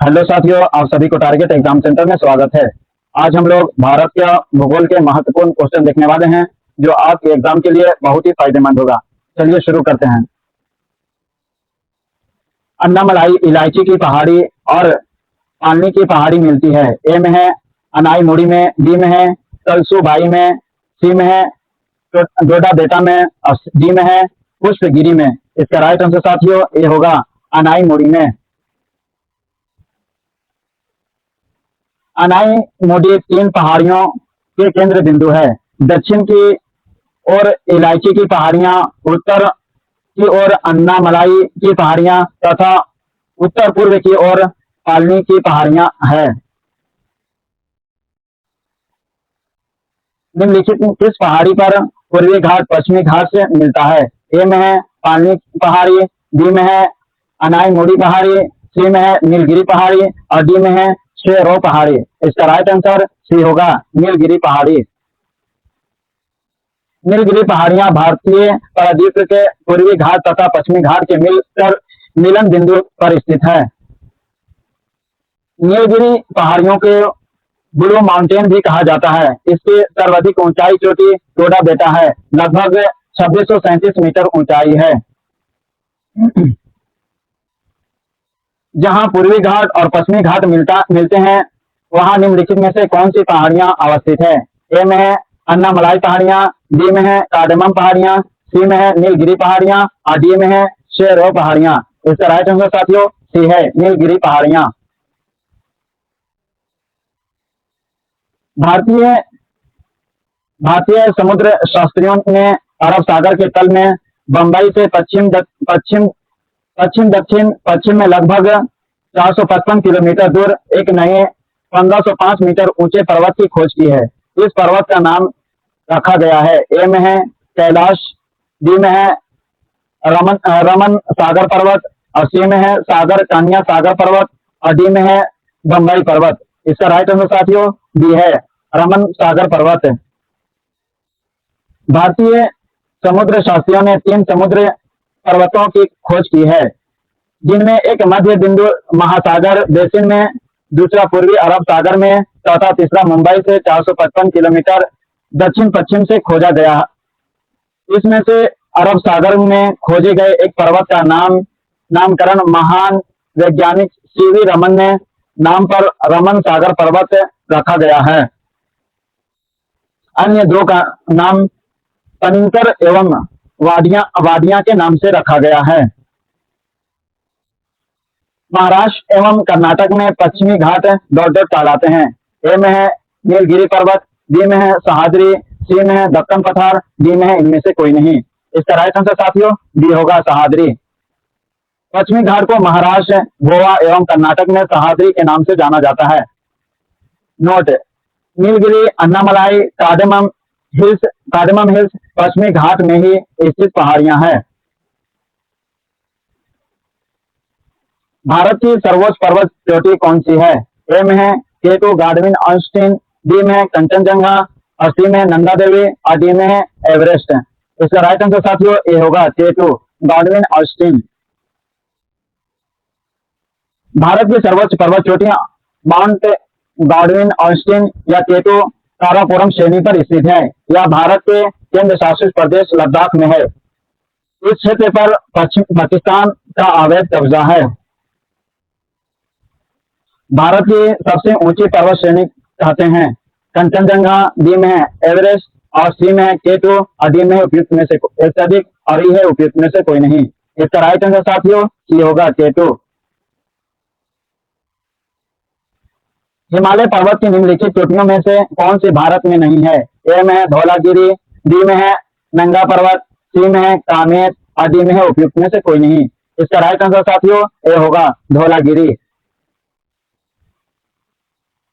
Hello साथियों, आप सभी को टारगेट एग्जाम सेंटर में स्वागत है। आज हम लोग भारत के भूगोल के महत्वपूर्ण क्वेश्चन देखने वाले हैं जो आपके एग्जाम के लिए बहुत ही फायदेमंद होगा। चलिए शुरू करते हैं। अन्नामलाई इलायची की पहाड़ी और पालनी की पहाड़ी मिलती है। ए में है अनाई मुड़ी में, बी में है तलसुबाई में, सी में है डोडा बेटा में और डी में है पुष्पगिरी में। इसका राइट आंसर साथियों ये होगा अनाई मुड़ी में। अनाई मुड़ी तीन पहाड़ियों के केंद्र बिंदु है। दक्षिण की ओर इलायची की पहाड़ियां, उत्तर की ओर अन्नामलाई की पहाड़ियां तथा उत्तर पूर्व की ओर पालनी की पहाड़ियां है। निम्नलिखित किस पहाड़ी पर पूर्वी घाट पश्चिमी घाट से मिलता है? ए में है पालनी पहाड़ी, बी में है अनाई मुड़ी पहाड़ी, सी में है नीलगिरी पहाड़ी और डी में है शेरो पहाड़ी। इसका राइट आंसर सी होगा नीलगिरी पहाड़ी। नीलगिरी पहाड़ियां भारतीय प्रायद्वीप के पूर्वी घाट तथा पश्चिमी घाट के मिलन बिंदु पर स्थित है। नीलगिरी पहाड़ियों के ब्लू माउंटेन भी कहा जाता है। इसकी सर्वाधिक ऊंचाई चोटी टोडा बेटा है, लगभग 2637 मीटर ऊंचाई है। जहां पूर्वी घाट और पश्चिमी घाट मिलते हैं वहां निम्नलिखित में से कौन सी पहाड़ियां अवस्थित है? ए में है अन्नामलाई पहाड़ियां, बी में है कार्डेमम पहाड़ियां, सी में है नीलगिरी पहाड़ियां और डी में है शेरो पहाड़ियां। इसका राइट आंसर साथियों सी है नीलगिरी पहाड़ियां। भारतीय भारतीय समुद्र शास्त्रियों ने अरब सागर के तल में बंबई से पश्चिम में लगभग 455 किलोमीटर दूर एक नए 1505 मीटर ऊंचे पर्वत की खोज की है। इस पर्वत का नाम रखा गया है। ए में है कैलाश, बी में है रमन सागर पर्वत और सी में है सागर कन्या सागर पर्वत और डी में है बंबई पर्वत। इसका राइट आंसर साथियों बी है रमन सागर पर्वत। भारतीय समुद्र शास्त्रियों ने 3 समुद्र पर्वतों की खोज की है, जिनमें एक मध्य बिंदु महासागर बेसिन में, दूसरा पूर्वी अरब सागर में तथा तीसरा मुंबई से 455 किलोमीटर दक्षिण पश्चिम से खोजा गया। इसमें से अरब सागर में खोजे गए एक पर्वत का नामकरण महान वैज्ञानिक सीवी रमन ने नाम पर रमन सागर पर्वत रखा गया है। अन्य दो का नाम पनिकर एवं वाडिया के नाम से रखा गया है। महाराष्ट्र एवं कर्नाटक में पश्चिमी घाट डॉट डॉट कहलाते हैं। ए में है नीलगिरी पर्वत, बी में है सहाद्री, सी में है दक्कन पठार, डी में है इनमें से कोई नहीं। इसका राइट आंसर साथियों डी होगा सहाद्री। पश्चिमी घाट को महाराष्ट्र, गोवा एवं कर्नाटक में सहाद्री के नाम से जाना जाता है। Note: Nilgiri, Annamalai, cardamom hills पश्चिमी घाट में ही स्थित पहाड़ियां हैं। भारत की सर्वोच्च पर्वत चोटी कौन सी है? ए में है केटू गार्डविन ऑस्टिन, बी में है कंचनजंगा और सी में है नंदा देवी और डी में है एवरेस्ट। इसका राइट आंसर साथियों ए होगा केटू गार्डविन ऑस्टिन। भारत की सर्वोच्च पर्वत चोटियां माउंट गार्डविन ऑस्टिन या केटू काराकोरम श्रेणी पर स्थित है। यह भारत के केंद्र शासित प्रदेश लद्दाख में है। इस क्षेत्र पर पाकिस्तान का अवैध कब्जा है। भारत की सबसे ऊंची पर्वत श्रेणी कहते हैं कंचनजंगा, बी में है एवरेस्ट और सी में है केटू और डी में है उपयुक्त में से एक से अधिक और ई है उपयुक्त में से कोई नहीं। इसका राइट आंसर साथियों सी होगा केटू। हिमालय पर्वत की निम्नलिखित चोटियों में से कौन सी भारत में नहीं है? ए में है धौलागिरी, बी में है नंगा पर्वत, सी में है कामेत और डी में है उपयुक्त में से कोई नहीं। इसका राइट आंसर साथियों ए होगा धौलागिरी।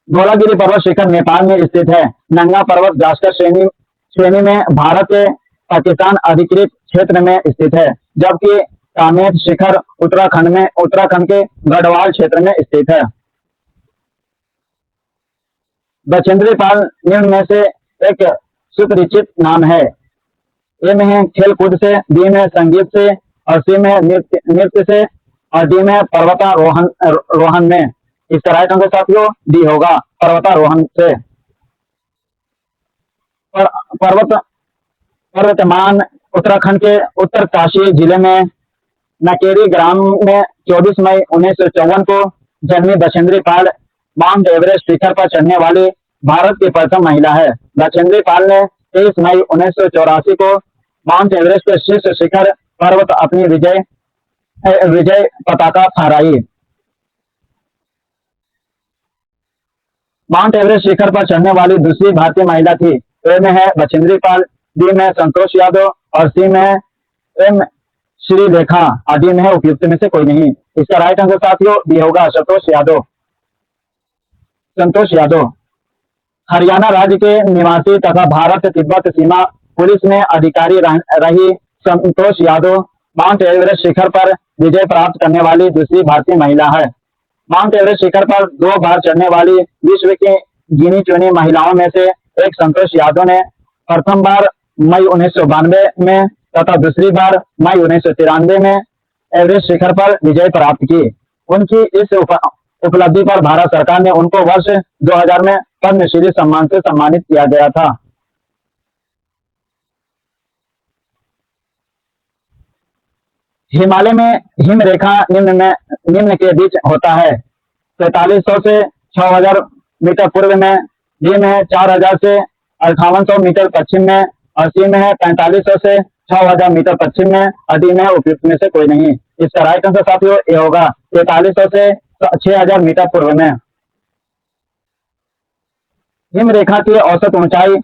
धौलागिरी पर्वत शिखर नेपाल में स्थित है। नंगा पर्वत जास्कर श्रेणी में भारत के पाकिस्तान अधिकृत क्षेत्र में स्थित है, जबकि कामेत शिखर उत्तराखंड के गढ़वाल क्षेत्र में स्थित है। बछेंद्री पाल निम्न में से एक सुपरिचित नाम है। ए में है खेल कूद से, बी में संगीत से और सी में नृत्य से और डी में पर्वतारोहण में। इसका राइट आंसर साथियों डी होगा, पर्वतारोहण से। पर्वत पर्वतमान उत्तराखंड के उत्तरकाशी जिले में नकेरी ग्राम में 24 मई 1954 को जन्मी बछेंद्री पाल माउंट एवरेस्ट शिखर पर चढ़ने वाली भारत की प्रथम महिला है। बछेंद्री पाल ने 23 मई 1984 को माउंट एवरेस्ट के शीर्ष शिखर पर्वत अपनी विजय पताका फहराई। माउंट एवरेस्ट शिखर पर चढ़ने वाली दूसरी भारतीय महिला थी। ए में है बछेंद्री पाल, बी में संतोष यादव और सी में एम श्रीलेखा, और डी में है उपयुक्त में से कोई नहीं। इसका राइट आंसर साथियों डी होगा, संतोष यादव। संतोष यादव हरियाणा राज्य के निवासी तथा भारत तिब्बत सीमा पुलिस में अधिकारी रही संतोष यादव माउंट एवरेस्ट शिखर पर विजय प्राप्त करने वाली दूसरी भारतीय महिला है। माउंट एवरेस्ट शिखर पर 2 बार चढ़ने वाली विश्व की गिनी चुनी महिलाओं में से एक संतोष यादव ने प्रथम बार मई 1992 में तथा दूसरी बार मई 1993 में एवरेस्ट शिखर पर विजय प्राप्त की। उनकी इस उपलब्धि पर भारत सरकार ने उनको वर्ष 2000 में पद्मश्री सम्मान से सम्मानित किया गया था। हिमालय में हिम रेखा निम्न के बीच होता है। 4300 से 6000 मीटर पूर्व में, बी में है 4000 से 5800 मीटर पश्चिम में, और सी में है 4500 से 6000 मीटर पश्चिम में, और डी में है उपयुक्त में से कोई नहीं। इसका राइट आंसर साथियों ये होगा 4300 से 6000 मीटर पूर्व में। हिम रेखा की औसत ऊंचाई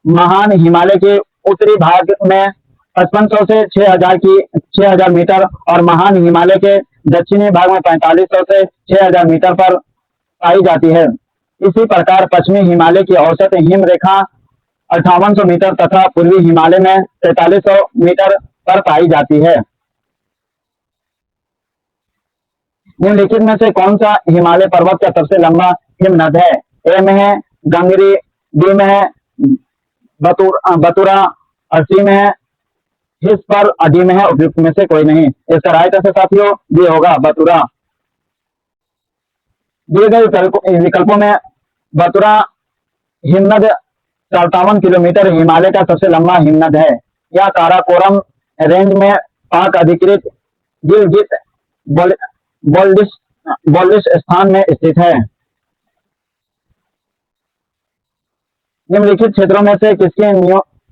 महान हिमालय के उत्तरी भाग में 5500 से 6000 मीटर और महान हिमालय के दक्षिणी भाग में 4500 से 6000 मीटर पर पाई जाती है। इसी प्रकार पश्चिमी हिमालय की औसत हिम रेखा 5800 मीटर तथा पूर्वी हिमालय में 4300 मीटर पर पाई जाती है। निम्नलिखित में से कौन सा हिमालय पर्वत का सबसे लंबा हिमनद है? ए में है गंगरी, बी में है बतुरा, और सी में है हिस पर, और डी में है उपयुक्त में से कोई नहीं। इसका राइट आंसर साथियों बी होगा, बतुरा। दिए गए विकल्पों में बतुरा हिमनद 57 किलोमीटर हिमालय का सबसे लंबा हिमनद है। यह काराकोरम रेंज में पाक अधिकृत गिलगित बाल्टिस्तान में स्थित है। निम्नलिखित क्षेत्रों में से किसकी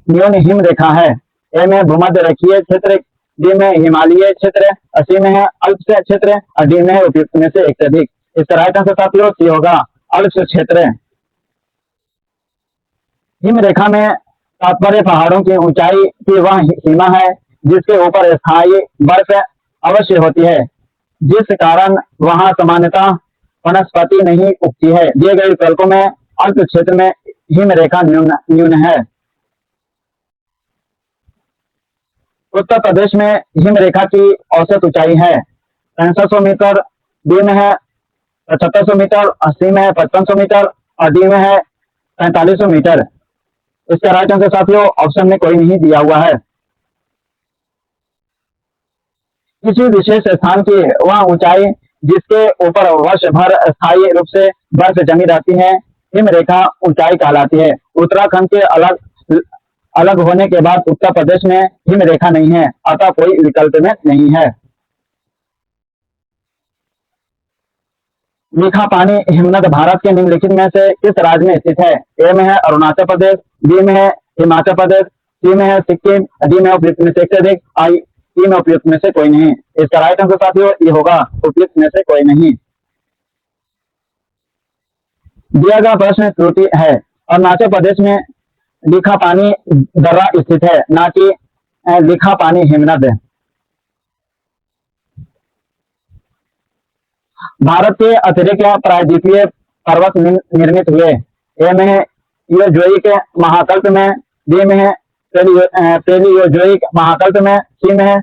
न्यून हिम रेखा है? ए में भूमध्य रेखीय क्षेत्र, बी में हिमालयी क्षेत्र, सी में है अल्प्स क्षेत्र, और डी में है उपयुक्त में से एक से अधिक। इसका राइट आंसर साथियों सी होगा, अल्प्स क्षेत्र। हिम रेखा में तात्पर्य पहाड़ों की ऊंचाई की वह सीमा है जिसके ऊपर स्थायी बर्फ अवश्य होती है, जिस कारण वहां सामान्यतः वनस्पति नहीं उगती है। दिए गए विकल्पों में अल्प क्षेत्र में हिम रेखा न्यून है। उत्तर प्रदेश में हिम रेखा की औसत ऊंचाई है 6500 मीटर, बी में है 7500 मीटर, सी में है 5500 मीटर, और डी में है 4500 मीटर। इसका राइट आंसर साथियों ऑप्शन में कोई नहीं दिया हुआ है। किसी विशेष स्थान की वह ऊंचाई जिसके ऊपर वर्ष भर स्थायी रूप से बर्फ जमी रहती है हिम रेखा ऊंचाई कहलाती है। उत्तराखंड के अलग होने के बाद उत्तर प्रदेश में हिम रेखा नहीं है, अतः कोई विकल्प में नहीं है। मीठा पानी हिमनद भारत के निम्नलिखित में से किस राज्य में स्थित है? ए में है अरुणाचल प्रदेश, बी में है हिमाचल प्रदेश, सी में है सिक्किम, डी में उपयुक्त में से एक से अधिक, ई में उपयुक्त में से कोई नहीं। इसका राइट आंसर साथियों ये होगा उपयुक्त में से कोई नहीं। दिया गया प्रश्न त्रुटि है। अरुणाचल प्रदेश में लिखा पानी दर्रा स्थित है, ना कि लिखा पानी हिमनद। भारत के अतिरिक्त प्रायद्वीपीय पर्वत निर्मित हुए। ए में है यूरोजोइक महाकल्प में, बी में है पेलियोजोइक महाकल्प में, सी में है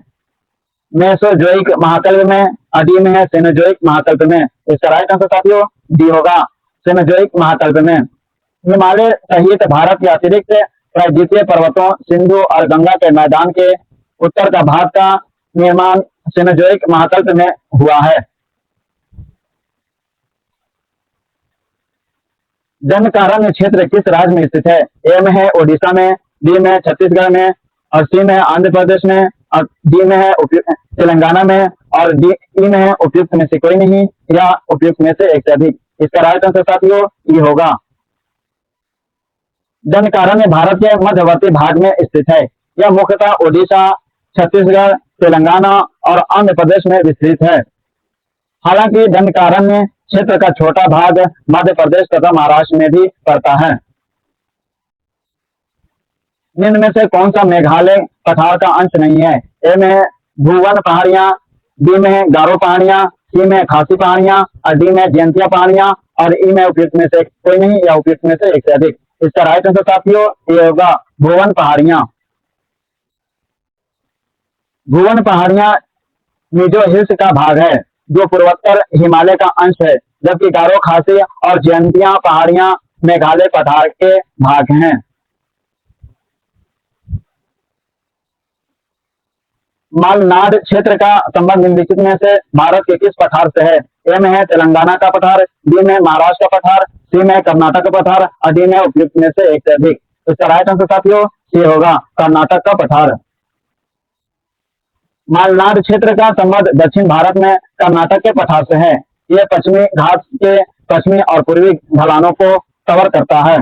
मेसोजोइक महाकल्प में, और डी में है सेनोजोइक महाकल्प में। इसका राइट आंसर साथियों डी होगा, सेनोजोइक महाकल्प में। हिमालय सहित भारत के अतिरिक्त प्रायद्वीपीय पर्वतों सिंधु और गंगा के मैदान के उत्तर का भाग का निर्माण सेनोजोइक महाकल्प में हुआ है। दंडकारण्य क्षेत्र किस राज्य में स्थित है? ए में है ओडिशा में, बी में है छत्तीसगढ़ में, और सी में है आंध्र प्रदेश में, और डी में है तेलंगाना में, और डी ई में है उपयुक्त में से कोई नहीं या उपयुक्त में से एक से अधिक। इसका राइट आंसर साथियों ये होगा। दंडकारण्य भारत के मध्यवर्ती भाग में स्थित है। यह मुख्यतः ओडिशा, छत्तीसगढ़, तेलंगाना और आंध्र प्रदेश में विस्तृत है। हालांकि दंडकारण्य क्षेत्र का छोटा भाग मध्य प्रदेश तथा महाराष्ट्र में भी पड़ता है। निम्न में से कौन सा मेघालय पठार का अंश नहीं है? ए में है भूवन पहाड़ियां, बी में है गारो पहाड़ियां, सी में खासी पहाड़ियां, और डी में जयंतिया पहाड़ियां, और ई में उपयुक्त में से कोई नहीं या उपयुक्त में से एक से अधिक। इसका राइट आंसर साथियों ये होगा भुवन पहाड़ियां। भुवन पहाड़ियां मिजो हिल्स का भाग है जो पूर्वोत्तर हिमालय का अंश है, जबकि गारो, खासी और जयंतिया पहाड़ियां मेघालय पठार के भाग हैं। मालनाड क्षेत्र का संबंध निम्नलिखित में से भारत के किस पठार से है? ए में है तेलंगाना का पठार, बी में महाराष्ट्र का पठार, सी में कर्नाटक का पठार, और डी में उपयुक्त में से एक से अधिक। इसका राइट आंसर साथियों सी होगा कर्नाटक का पठार। मालनाड क्षेत्र का संबंध दक्षिण भारत में कर्नाटक के पठार से है। यह पश्चिमी घाट के पश्चिमी और पूर्वी ढलानों को कवर करता है।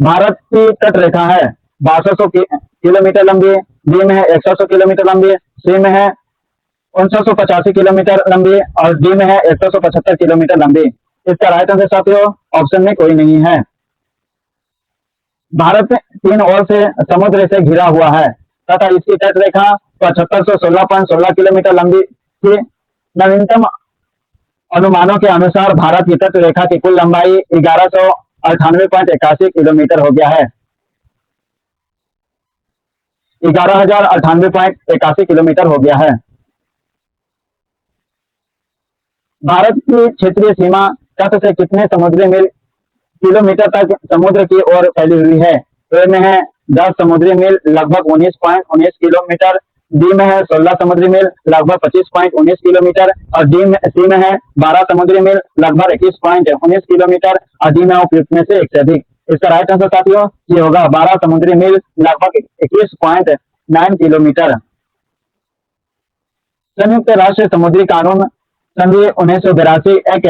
भारत की तट रेखा है 1200 किलोमीटर लंबी, बी में है 100 किलोमीटर लंबी, सी में है 985 किलोमीटर लंबी, और डी में है 175 किलोमीटर लंबी। इसका राइट आंसर साथियों ऑप्शन में कोई नहीं है। भारत 3 ओर से समुद्र से घिरा हुआ है तथा इसकी तट रेखा 7516.16 किलोमीटर लंबी थी। नवीनतम अनुमानों के अनुसार भारत की तट रेखा की कुल लंबाई 1198.81 किलोमीटर हो गया है। 11,098.81 किलोमीटर हो गया है। भारत की क्षेत्रीय सीमा तट से कितने समुद्री मील किलोमीटर तक समुद्र की ओर फैली हुई है? ए में है 10 समुद्री मील लगभग 19.19 किलोमीटर, बी में है 16 समुद्री मील लगभग 25.19 किलोमीटर, और सी में है 12 समुद्री मील लगभग 21.19 किलोमीटर, और डी में उपयुक्त में से एक से अधिक। इसका राइट आंसर साथियों ये होगा 12 समुद्री मील लगभग 21.9 किलोमीटर। संयुक्त राष्ट्र समुद्री कानून संधि 1982 एक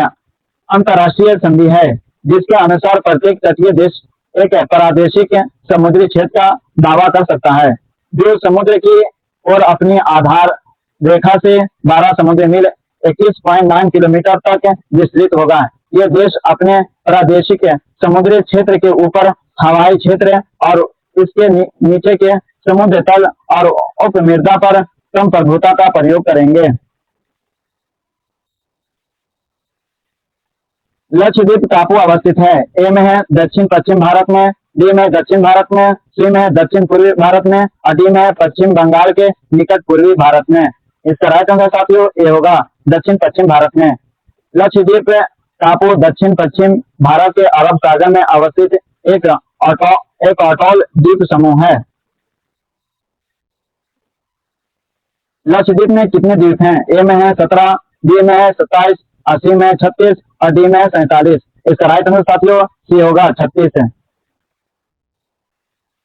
अंतर्राष्ट्रीय संधि है जिसके अनुसार प्रत्येक तटीय देश एक प्रादेशिक समुद्री क्षेत्र का दावा कर सकता है जो समुद्र की ओर अपनी आधार रेखा से 12 समुद्री मील 21.9 किलोमीटर तक विस्तृत होगा। ये देश अपने प्रादेशिक समुद्री क्षेत्र के ऊपर हवाई क्षेत्र और इसके नीचे के समुद्र तल और उपमृदा पर कम प्रभुता का प्रयोग करेंगे। लक्षद्वीप टापू अवस्थित है। ए में है दक्षिण पश्चिम भारत में, डी में दक्षिण भारत में, सी में दक्षिण पूर्वी भारत में, और डी में पश्चिम बंगाल के निकट पूर्वी भारत में। इसका राइट आंसर साथियों ये होगा दक्षिण पश्चिम भारत में। लक्षद्वीप टापू दक्षिण पश्चिम भारत के अरब सागर में अवस्थित एक अटॉल द्वीप समूह है। लक्षद्वीप में कितने द्वीप हैं? ए में है 17, बी में है 27, और सी में 36, और डी में 47। इसका राइट आंसर साथियों सी होगा 36।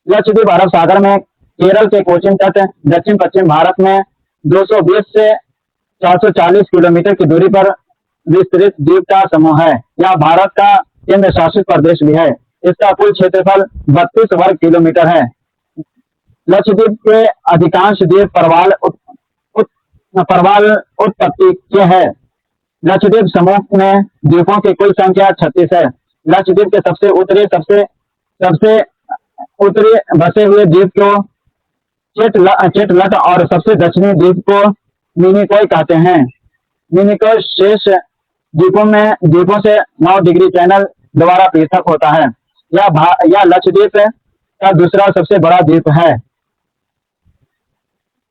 लक्षद्वीप अरब सागर में केरल के कोचीन तट दक्षिण पश्चिम भारत में 220 से 440 किलोमीटर की दूरी पर विस्तृत द्वीप का समूह है। यह भारत का केंद्र शासित प्रदेश भी है। इसका कुल क्षेत्रफल 32 वर्ग किलोमीटर है। लक्षद्वीप के अधिकांश द्वीप प्रवाल उत्पत्ति के हैं। लक्षद्वीप समूह में द्वीपों की कुल संख्या 36 है। लक्षद्वीप के सबसे उत्तरी बसे हुए द्वीप को चेटलट और सबसे दक्षिणी द्वीप को मिनिकॉय कहते हैं। मिनिकॉय शेष द्वीपों से 9 डिग्री चैनल द्वारा पृथक होता है। यह लक्षद्वीप का दूसरा सबसे बड़ा द्वीप है।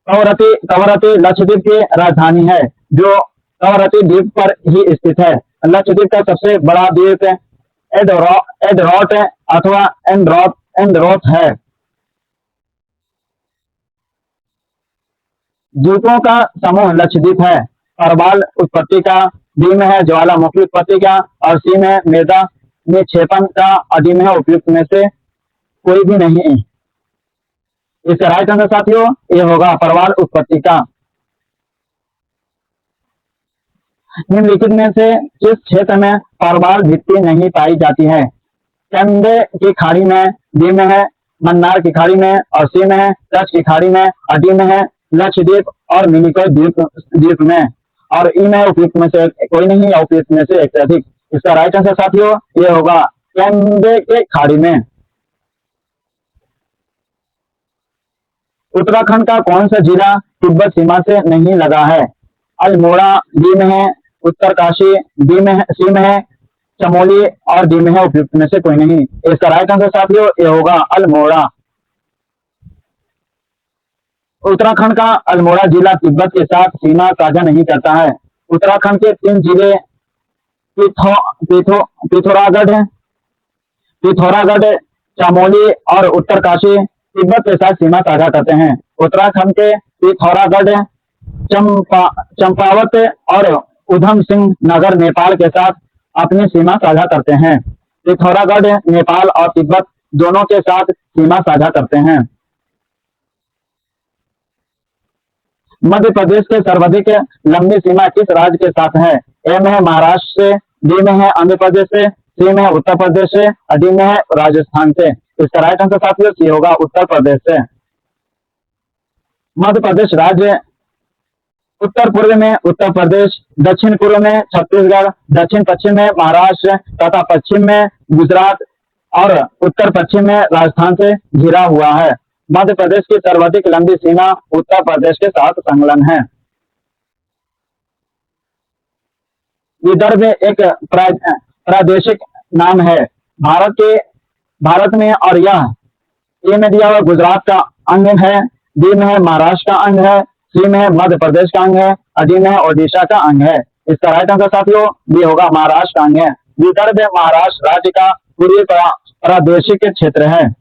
कवरत्ती लक्षद्वीप की राजधानी है जो कवरत्ती द्वीप पर ही स्थित है। लक्षद्वीप का सबसे बड़ा द्वीप एडरोट अथवा एंड्रोथ है। द्वीपों का समूह लक्षद्वीप है। प्रवाल उत्पत्ति का डी में है ज्वालामुखी उत्पत्ति का, और सी में मृदा निक्षेपण का, और डी में है उपयुक्त में से कोई भी नहीं। इसका राइट आंसर साथियों ये होगा परवाल उत्पत्ति का। निम्नलिखित में से किस क्षेत्र में परवाल भित्ति नहीं पाई जाती है? कंडे की खाड़ी में, डी में है मन्नार की खाड़ी में, और सी में है कच्छ की खाड़ी में, और डी में है लक्षद्वीप और मिनिकॉय द्वीप में, और ई में उपयुक्त में से कोई नहीं, उपयुक्त में से एक से अधिक। इसका राइट आंसर साथियों ये होगा कंडे के खाड़ी में। उत्तराखंड का कौन सा जिला तिब्बत सीमा से नहीं लगा है? अल्मोड़ा, डी में है उत्तरकाशी, डी में है सी में है चमोली, और डी में है उपयुक्त में से कोई नहीं। इसका राइट आंसर साथियों ये होगा अल्मोड़ा। उत्तराखंड का अल्मोड़ा जिला तिब्बत के साथ सीमा साझा नहीं करता है। उत्तराखंड के 3 जिले पिथौरागढ़, चमोली और उत्तरकाशी तिब्बत के साथ सीमा साझा करते हैं। उत्तराखंड के पिथौरागढ़, चंपावत और उधम सिंह नगर नेपाल के साथ अपनी सीमा साझा करते हैं। पिथौरागढ़ नेपाल और तिब्बत दोनों के साथ सीमा साझा करते हैं। मध्य प्रदेश के सर्वाधिक लंबी सीमा किस राज्य के साथ है? ए में है महाराष्ट्र से, बी में है आंध्र प्रदेश से, सी में है उत्तर प्रदेश से, और डी में है राजस्थान से। इसका राइट आंसर साथियों सी होगा उत्तर प्रदेश से। मध्य प्रदेश राज्य उत्तर पूर्व में उत्तर प्रदेश, दक्षिण पूर्व में छत्तीसगढ़, दक्षिण पश्चिम में महाराष्ट्र तथा पश्चिम में गुजरात और उत्तर पश्चिम में राजस्थान से घिरा हुआ है। मध्य प्रदेश की सर्वाधिक लंबी सीमा उत्तर प्रदेश के साथ संलग्न है। विदर्भ एक प्रादेशिक नाम है भारत में, और यह ए में दिया हुआ गुजरात का अंग है, बी में है महाराष्ट्र का अंग है, सी में है मध्य प्रदेश का अंग है, और डी में है ओडिशा का अंग है। इसका राइट आंसर साथियों बी होगा महाराष्ट्र का अंग है। विदर्भ महाराष्ट्र राज्य का पूर्वी प्रादेशिक क्षेत्र है।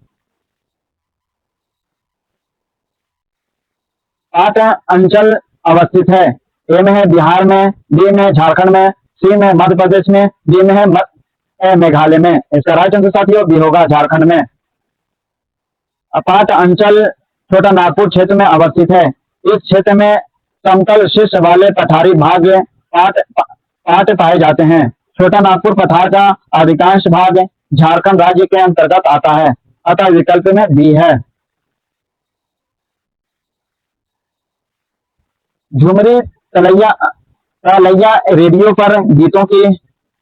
पाट अंचल अवस्थित है। ए में है बिहार में, बी में झारखंड में, सी में मध्य प्रदेश में, डी में है मेघालय में। इसका राइट आंसर साथियों बी होगा झारखंड में। पाट अंचल छोटा नागपुर क्षेत्र में अवस्थित है। इस क्षेत्र में समतल शीर्ष वाले पठारी भाग पाट पाए जाते हैं। छोटा नागपुर पठार का अधिकांश भाग झारखंड राज्य के अंतर्गत आता है, अतः विकल्प में बी है। झुमरी तलैया रेडियो पर गीतों की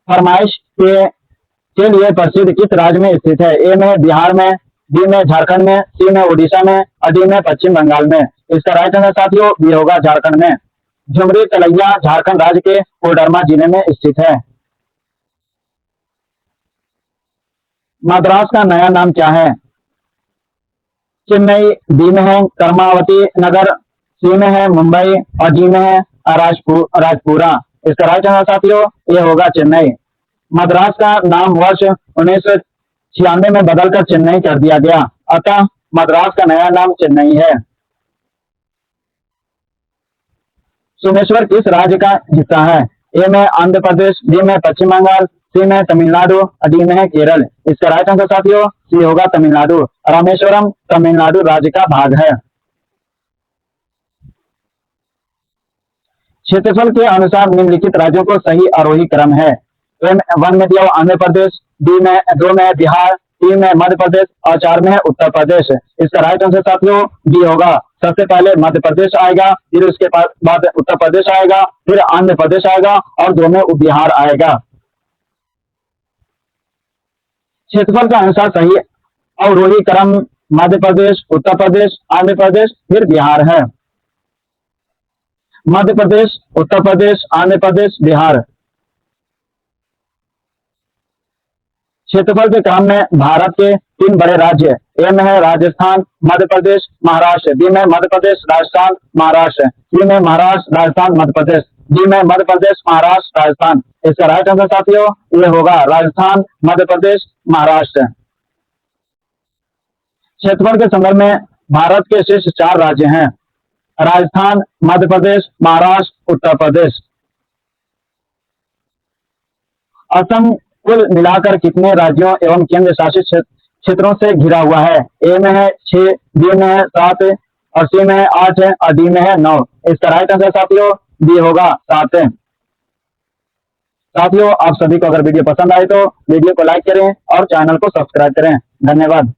फरमाइश के लिए प्रसिद्ध किस राज्य में स्थित है? ए में बिहार में, बी में झारखंड में, सी में उड़ीसा में, और डी में पश्चिम बंगाल में। इसका राइट आंसर साथियों बी होगा झारखंड में। झुमरी तलैया झारखंड राज्य के कोडरमा जिले में स्थित है। मद्रास का नया नाम क्या है? चेन्नई, बी में है कर्मावती नगर, सी में है मुंबई, और डी में है राजपुरा। इसका राइट आंसर साथियों ये होगा चेन्नई। मद्रास का नाम वर्ष 1996 में बदलकर चेन्नई कर दिया गया, अतः मद्रास का नया नाम चेन्नई है। सोमेश्वर किस राज्य का हिस्सा है? ए में आंध्र प्रदेश, बी में पश्चिम बंगाल, सी में तमिलनाडु, और डी में है केरल। इसका राइट आंसर साथियों सी होगा तमिलनाडु। रामेश्वरम तमिलनाडु राज्य का भाग है। क्षेत्रफल के अनुसार निम्नलिखित राज्यों को सही आरोही क्रम है। वन में दिया आंध्र प्रदेश, बी में 2 में बिहार, 3 में मध्य प्रदेश, और 4 में है उत्तर प्रदेश। इसका राइट आंसर साथियों डी होगा। सबसे पहले मध्य प्रदेश आएगा, फिर उसके बाद उत्तर प्रदेश आएगा, फिर आंध्र प्रदेश आएगा, और 2 में बिहार आएगा। क्षेत्रफल के अनुसार सही अवरोही क्रम मध्य प्रदेश, उत्तर प्रदेश, आंध्र प्रदेश, फिर बिहार है। मध्य प्रदेश, उत्तर प्रदेश, आंध्र प्रदेश, बिहार। क्षेत्रफल के क्रम में भारत के 3 बड़े राज्य, ए में है राजस्थान, मध्य प्रदेश, महाराष्ट्र, बी में मध्य प्रदेश, राजस्थान, महाराष्ट्र, सी में महाराष्ट्र, राजस्थान, मध्य प्रदेश, डी में मध्य प्रदेश, महाराष्ट्र, राजस्थान। इसका राइट आंसर साथियों ये होगा राजस्थान, मध्य प्रदेश, महाराष्ट्र। क्षेत्रफल के संदर्भ में भारत के शीर्ष 4 राज्य हैं, राजस्थान, मध्य प्रदेश, महाराष्ट्र, उत्तर प्रदेश। असम कुल मिलाकर कितने राज्यों एवं केंद्र शासित क्षेत्रों से घिरा हुआ है? ए में है 6, बी में है 7 और सी में है 8 और डी में है 9। इसका राइट आंसर साथियों बी होगा 7। साथियों आप सभी को अगर वीडियो पसंद आए तो वीडियो को लाइक करें और चैनल को सब्सक्राइब करें। धन्यवाद।